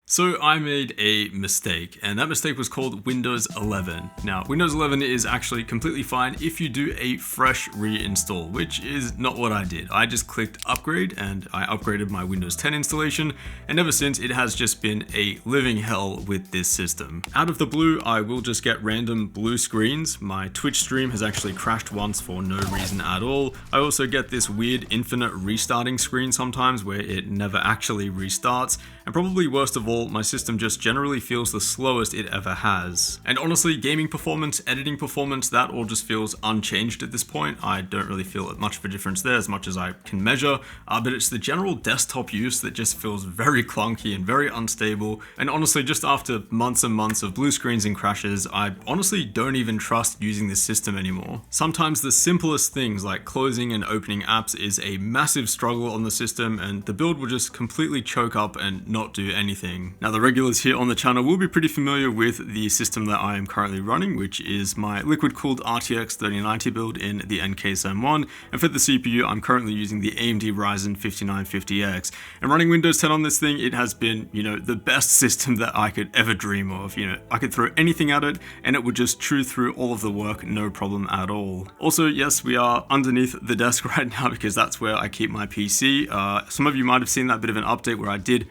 So I made a mistake, and that mistake was called Windows 11. Now, Windows 11 is actually completely fine if you do a fresh reinstall, which is not what I did. I just clicked upgrade and I upgraded my Windows 10 installation, and ever since it has just been a living hell with this system. Out of the blue, I will just get random blue screens. My Twitch stream has actually crashed once for no reason at all. I also get this weird infinite restarting screen sometimes where it never actually restarts, and probably worst of all, my system just generally feels the slowest it ever has. And honestly, gaming performance, editing performance, that all just feels unchanged at this point. I don't really feel much of a difference there as much as I can measure, but it's the general desktop use that just feels very clunky and very unstable. And honestly, just after months and months of blue screens and crashes, I honestly don't even trust using this system anymore. Sometimes the simplest things like closing and opening apps is a massive struggle on the system, and the build will just completely choke up and not do anything. Now, the regulars here on the channel will be pretty familiar with the system that I am currently running, which is my liquid-cooled RTX 3090 build in the NKSM1, and for the CPU, I'm currently using the AMD Ryzen 5950X. And running Windows 10 on this thing, it has been, the best system that I could ever dream of. I could throw anything at it, and it would just chew through all of the work, no problem at all. Also, yes, we are underneath the desk right now because that's where I keep my PC. Some of you might have seen that bit of an update where I did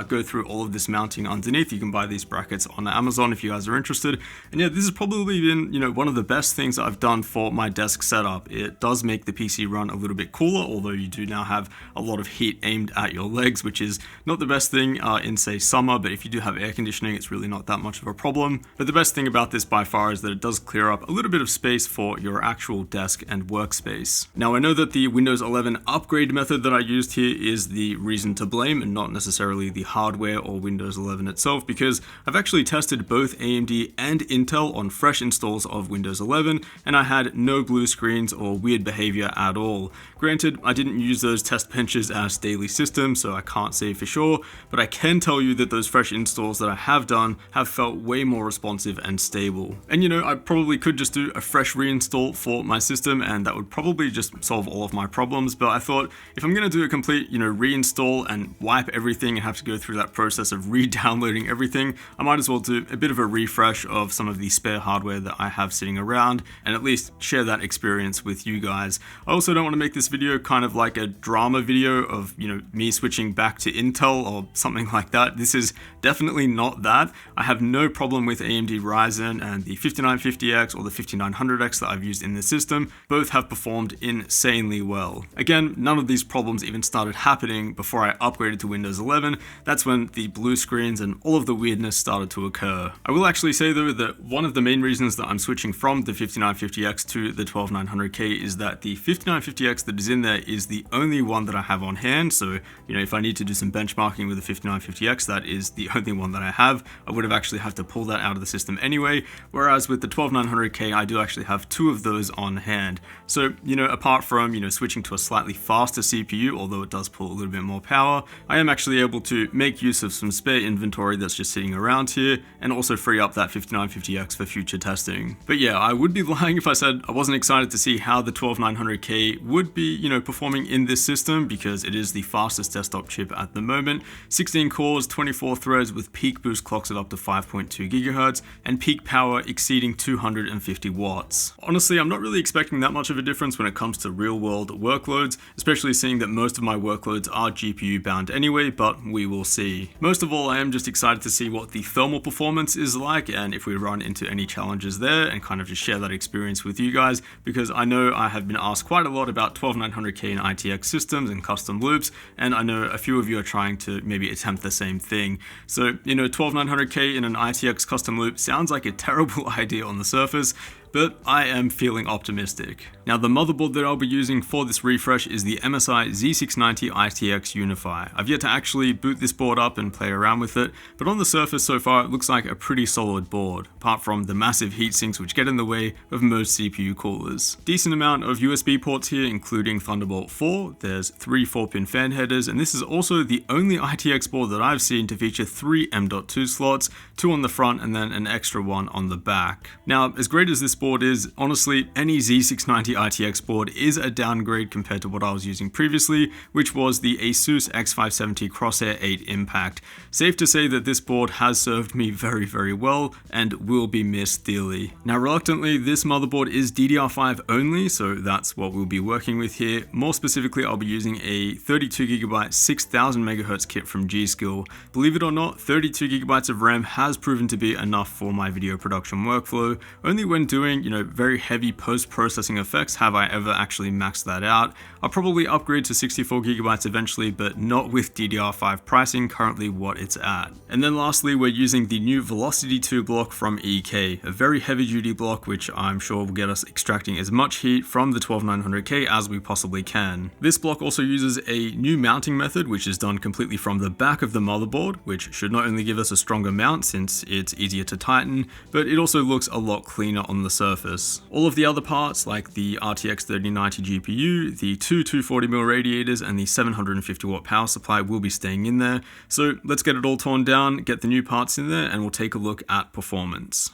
go through all of this mounting underneath. You can buy these brackets on Amazon if you guys are interested. And yeah, this has probably been, one of the best things that I've done for my desk setup. It does make the PC run a little bit cooler, although you do now have a lot of heat aimed at your legs, which is not the best thing in, say, summer, but if you do have air conditioning, it's really not that much of a problem. But the best thing about this by far is that it does clear up a little bit of space for your actual desk and workspace. Now, I know that the Windows 11 upgrade method that I used here is the reason to blame and not necessarily the hardware or Windows 11 itself, because I've actually tested both AMD and Intel on fresh installs of Windows 11, and I had no blue screens or weird behavior at all. Granted, I didn't use those test benches as daily systems, so I can't say for sure, but I can tell you that those fresh installs that I have done have felt way more responsive and stable. And I probably could just do a fresh reinstall for my system, and that would probably just solve all of my problems, but I thought if I'm going to do a complete, reinstall and wipe everything and have to go through that process of re-downloading everything, I might as well do a bit of a refresh of some of the spare hardware that I have sitting around and at least share that experience with you guys. I also don't want to make this video kind of like a drama video of, me switching back to Intel or something like that. This is definitely not that. I have no problem with AMD Ryzen, and the 5950X or the 5900X that I've used in the system both have performed insanely well. Again, none of these problems even started happening before I upgraded to Windows 11. That's when the blue screens and all of the weirdness started to occur. I will actually say though that one of the main reasons that I'm switching from the 5950X to the 12900K is that the 5950X that is in there is the only one that I have on hand. So, if I need to do some benchmarking with the 5950X, that is the only one that I have. I would have actually have to pull that out of the system anyway. Whereas with the 12900K, I do actually have two of those on hand. So, apart from, switching to a slightly faster CPU, although it does pull a little bit more power, I am actually able to make use of some spare inventory that's just sitting around here and also free up that 5950X for future testing. But yeah, I would be lying if I said I wasn't excited to see how the 12900K would be, performing in this system, because it is the fastest desktop chip at the moment. 16 cores, 24 threads with peak boost clocks of up to 5.2 GHz and peak power exceeding 250 watts. Honestly, I'm not really expecting that much of a difference when it comes to real world workloads, especially seeing that most of my workloads are GPU bound anyway, but we will see. Most of all, I am just excited to see what the thermal performance is like and if we run into any challenges there, and kind of just share that experience with you guys, because I know I have been asked quite a lot about 12900K and ITX systems and custom loops, and I know a few of you are trying to maybe attempt the same thing. So, 12900K in an ITX custom loop sounds like a terrible idea on the surface, but I am feeling optimistic. Now, the motherboard that I'll be using for this refresh is the MSI Z690 ITX Unify. I've yet to actually boot this board up and play around with it, but on the surface so far it looks like a pretty solid board, apart from the massive heatsinks which get in the way of most CPU coolers. Decent amount of USB ports here, including Thunderbolt 4, there's 3 4-pin fan headers, and this is also the only ITX board that I've seen to feature 3 M.2 slots, 2 on the front and then an extra one on the back. Now, as great as this board board is, honestly, any Z690 RTX board is a downgrade compared to what I was using previously, which was the Asus X570 Crosshair 8 Impact. Safe to say that this board has served me very, very well and will be missed dearly. Now, reluctantly, this motherboard is DDR5 only, so that's what we'll be working with here. More specifically, I'll be using a 32GB 6000 MHz kit from G-Skill. Believe it or not, 32GB of RAM has proven to be enough for my video production workflow. Only when doing, very heavy post-processing effects have I ever actually maxed that out. I'll probably upgrade to 64GB eventually, but not with DDR5 pricing, currently what it's at. And then lastly, we're using the new Velocity 2 block from EK, a very heavy duty block which I'm sure will get us extracting as much heat from the 12900K as we possibly can. This block also uses a new mounting method which is done completely from the back of the motherboard, which should not only give us a stronger mount since it's easier to tighten, but it also looks a lot cleaner on the surface. All of the other parts like the RTX 3090 GPU, the two 240mm radiators and the 750W power supply will be staying in there. So let's get it all torn down, get the new parts in there, and we'll take a look at performance.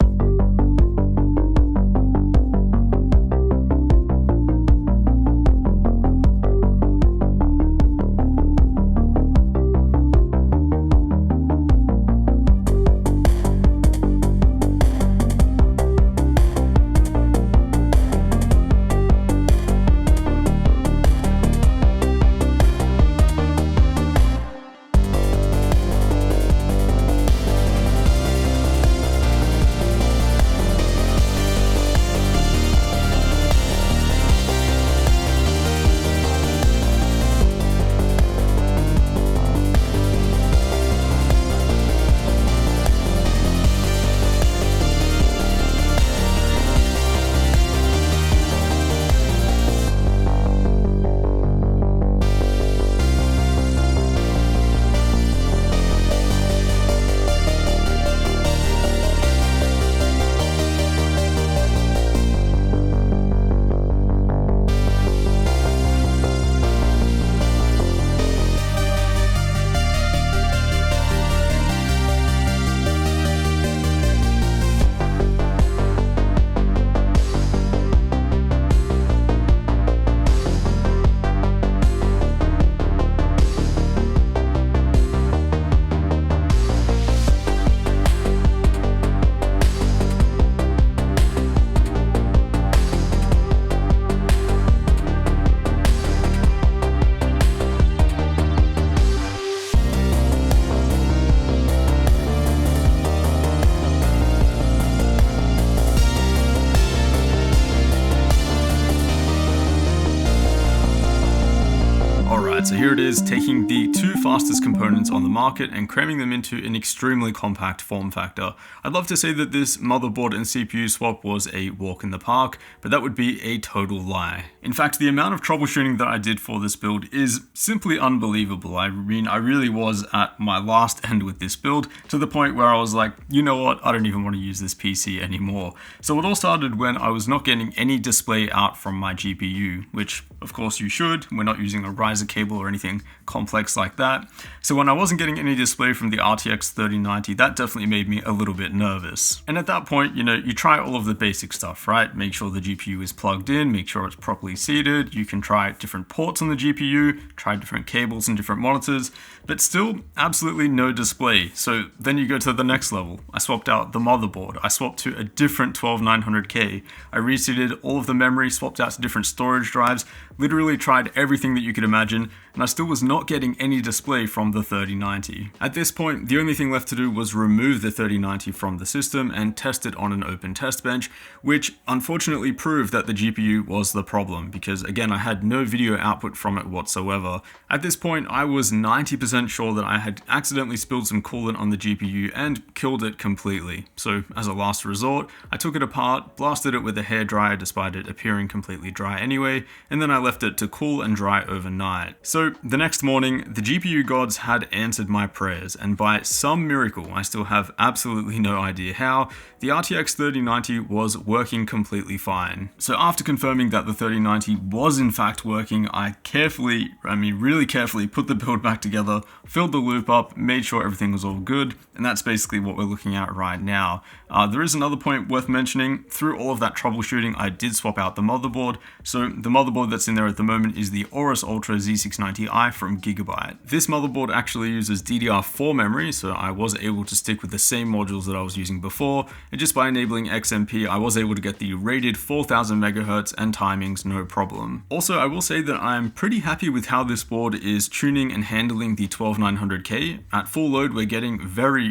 So here it is, taking the two fastest components on the market and cramming them into an extremely compact form factor. I'd love to say that this motherboard and CPU swap was a walk in the park, but that would be a total lie. In fact, the amount of troubleshooting that I did for this build is simply unbelievable. I mean, I really was at my last end with this build, to the point where I was like, you know what, I don't even want to use this PC anymore. So it all started when I was not getting any display out from my GPU, which of course you should. We're not using a riser cable or anything complex like that. So when I wasn't getting any display from the RTX 3090, that definitely made me a little bit nervous. And at that point, you try all of the basic stuff, right? Make sure the GPU is plugged in, make sure it's properly seated. You can try different ports on the GPU, try different cables and different monitors, but still absolutely no display. So then you go to the next level. I swapped out the motherboard. I swapped to a different 12900K. I reseated all of the memory, swapped out to different storage drives, literally tried everything that you could imagine, and I still was not getting any display from the 3090. At this point, the only thing left to do was remove the 3090 from the system and test it on an open test bench, which unfortunately proved that the GPU was the problem, because again, I had no video output from it whatsoever. At this point, I was 90% sure that I had accidentally spilled some coolant on the GPU and killed it completely. So as a last resort, I took it apart, blasted it with a hairdryer despite it appearing completely dry anyway, and then I left it to cool and dry overnight. So So the next morning, the GPU gods had answered my prayers, and by some miracle, I still have absolutely no idea how, the RTX 3090 was working completely fine. So after confirming that the 3090 was in fact working, I really carefully put the build back together, filled the loop up, made sure everything was all good, and that's basically what we're looking at right now. There is another point worth mentioning. Through all of that troubleshooting, I did swap out the motherboard. So the motherboard that's in there at the moment is the Aorus Ultra Z690i from Gigabyte. This motherboard actually uses DDR4 memory, so I was able to stick with the same modules that I was using before, and just by enabling XMP, I was able to get the rated 4000 MHz and timings no problem. Also, I will say that I'm pretty happy with how this board is tuning and handling the 12900K. At full load, we're getting very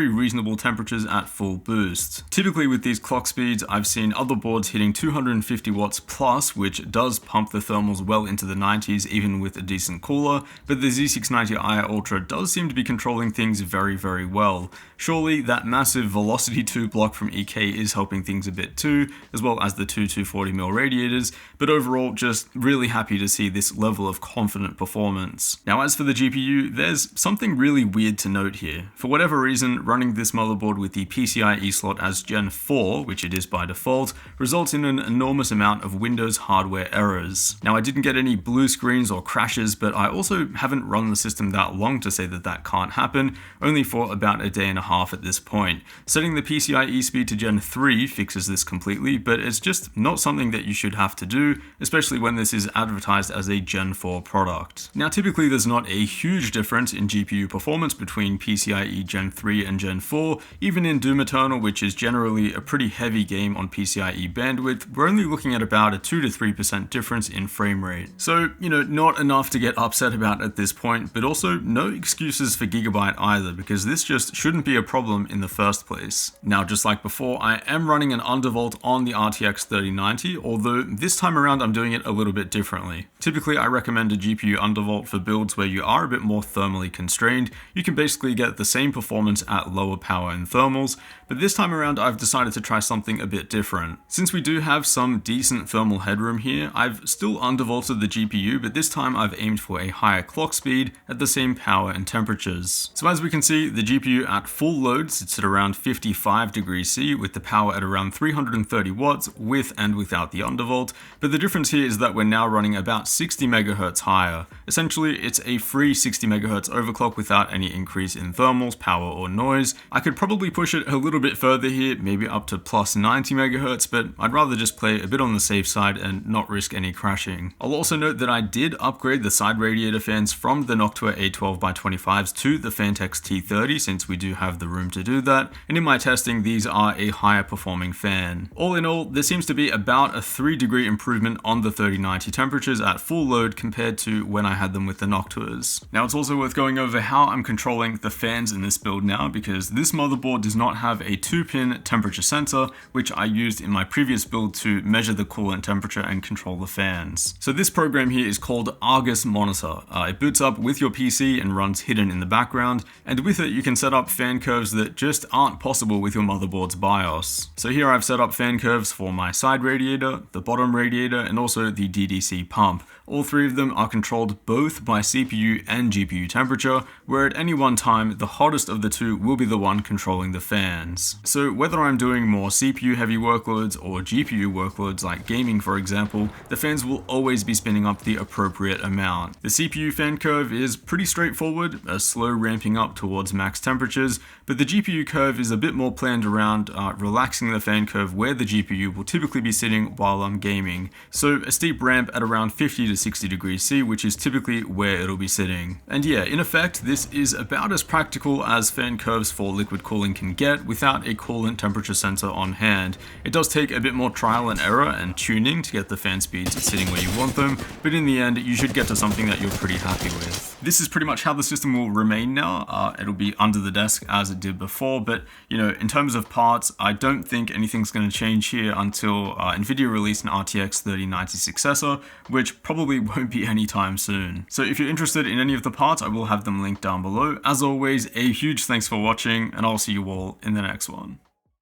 reasonable temperatures at full boost. Typically with these clock speeds, I've seen other boards hitting 250 watts plus, which does pump the thermals well into the 90s even with a decent cooler, but the Z690i Ultra does seem to be controlling things very well. Surely that massive Velocity 2 block from EK is helping things a bit too, as well as the two 240mm radiators, but overall just really happy to see this level of confident performance. Now as for the GPU, there's something really weird to note here. For whatever reason, running this motherboard with the PCIe slot as Gen 4, which it is by default, results in an enormous amount of Windows hardware errors. Now I didn't get any blue screens or crashes, but I also haven't run the system that long to say that that can't happen, only for about a day and a half at this point. Setting the PCIe speed to Gen 3 fixes this completely, but it's just not something that you should have to do, especially when this is advertised as a Gen 4 product. Now typically there's not a huge difference in GPU performance between PCIe Gen 3 and Gen 4, even in Doom Eternal, which is generally a pretty heavy game on PCIe bandwidth, we're only looking at about a 2 to 3% difference in frame rate. So, not enough to get upset about at this point, but also no excuses for Gigabyte either, because this just shouldn't be a problem in the first place. Now, just like before, I am running an undervolt on the RTX 3090, although this time around I'm doing it a little bit differently. Typically, I recommend a GPU undervolt for builds where you are a bit more thermally constrained. You can basically get the same performance at lower power and thermals, but this time around I've decided to try something a bit different. Since we do have some decent thermal headroom here, I've still undervolted the GPU, but this time I've aimed for a higher clock speed at the same power and temperatures. So as we can see, the GPU at full load sits at around 55 degrees C with the power at around 330 watts with and without the undervolt, but the difference here is that we're now running about 60 MHz higher. Essentially, it's a free 60 MHz overclock without any increase in thermals, power, or noise. I could probably push it a little bit further here, maybe up to plus 90 MHz, but I'd rather just play a bit on the safe side and not risk any crashing. I'll also note that I did upgrade the side radiator fans from the Noctua A12x25s to the Fantex T30 since we do have the room to do that, and in my testing these are a higher performing fan. All in all, there seems to be about a 3-degree improvement on the 3090 temperatures at full load compared to when I had them with the Noctuas. Now it's also worth going over how I'm controlling the fans in this build now, because this motherboard does not have a 2-pin temperature sensor, which I used in my previous build to measure the coolant temperature and control the fans. So this program here is called Argus Monitor. It boots up with your PC and runs hidden in the background, and with it you can set up fan curves that just aren't possible with your motherboard's BIOS. So here I've set up fan curves for my side radiator, the bottom radiator, and also the DDC pump. All three of them are controlled both by CPU and GPU temperature, where at any one time the hottest of the two will be the one controlling the fans. So whether I'm doing more CPU heavy workloads or GPU workloads like gaming for example, the fans will always be spinning up the appropriate amount. The CPU fan curve is pretty straightforward, a slow ramping up towards max temperatures, but the GPU curve is a bit more planned around relaxing the fan curve where the GPU will typically be sitting while I'm gaming. So a steep ramp at around 50 to 60 degrees C, which is typically where it'll be sitting. And yeah, in effect, this is about as practical as fan curves for liquid cooling can get without a coolant temperature sensor on hand. It does take a bit more trial and error and tuning to get the fan speeds sitting where you want them, but in the end, you should get to something that you're pretty happy with. This is pretty much how the system will remain now. It'll be under the desk as it did before, but in terms of parts, I don't think anything's going to change here until NVIDIA release an RTX 3090 successor, which probably won't be anytime soon. So if you're interested in any of the parts, I will have them linked down below. As always, a huge thanks for watching, and I'll see you all in the next one.